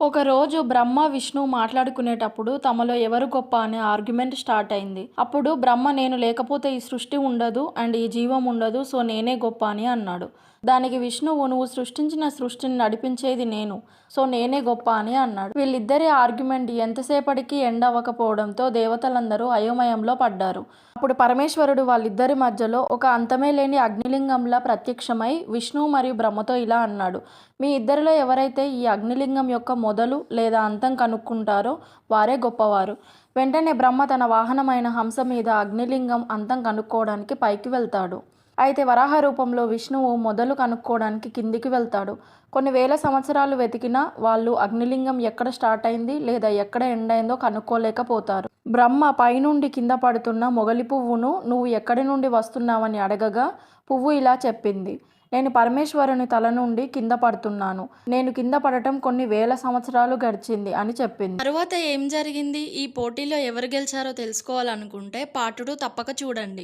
ఒకరోజు బ్రహ్మ, విష్ణు మాట్లాడుకునేటప్పుడు తమలో ఎవరు గొప్ప అనే ఆర్గ్యుమెంట్ స్టార్ట్ అయింది. అప్పుడు బ్రహ్మ నేను లేకపోతే ఈ సృష్టి ఉండదు అండ్ ఈ జీవం ఉండదు, సో నేనే గొప్ప అని అన్నాడు. దానికి విష్ణువు నువ్వు సృష్టించిన సృష్టిని నడిపించేది నేను, సో నేనే గొప్ప అని అన్నాడు. వీళ్ళిద్దరి ఆర్గ్యుమెంట్ ఎంతసేపటికి ఎండ్ అవ్వకపోవడంతో దేవతలందరూ అయోమయంలో పడ్డారు. అప్పుడు పరమేశ్వరుడు వాళ్ళిద్దరి మధ్యలో ఒక అంతమే లేని అగ్నిలింగంలా ప్రత్యక్షమై విష్ణువు మరియు బ్రహ్మతో ఇలా అన్నాడు, మీ ఇద్దరిలో ఎవరైతే ఈ అగ్నిలింగం యొక్క మొదలు లేదా అంతం కనుక్కుంటారో వారే గొప్పవారు. వెంటనే బ్రహ్మ తన వాహనమైన హంస మీద అగ్నిలింగం అంతం కనుక్కోవడానికి పైకి వెళ్తాడు. అయితే వరాహ రూపంలో విష్ణువు మొదలు కనుక్కోవడానికి కిందికి వెళ్తాడు. కొన్ని వేల సంవత్సరాలు వెతికినా వాళ్ళు అగ్నిలింగం ఎక్కడ స్టార్ట్ అయింది లేదా ఎక్కడ ఎండ్ అయిందో కనుక్కోలేకపోతారు. బ్రహ్మ పైనుండి కింద పడుతున్న మొగలి పువ్వును నువ్వు ఎక్కడి నుండి వస్తున్నావని అడగగా పువ్వు ఇలా చెప్పింది, నేను పరమేశ్వరుని తల నుండి కింద పడుతున్నాను. నేను కింద పడటం కొన్ని వేల సంవత్సరాలు గడిచింది అని చెప్పింది. తరువాత ఏం జరిగింది? ఈ పోటీలో ఎవరు గెలిచారో తెలుసుకోవాలనుకుంటే పార్ట్ 2 తప్పక చూడండి.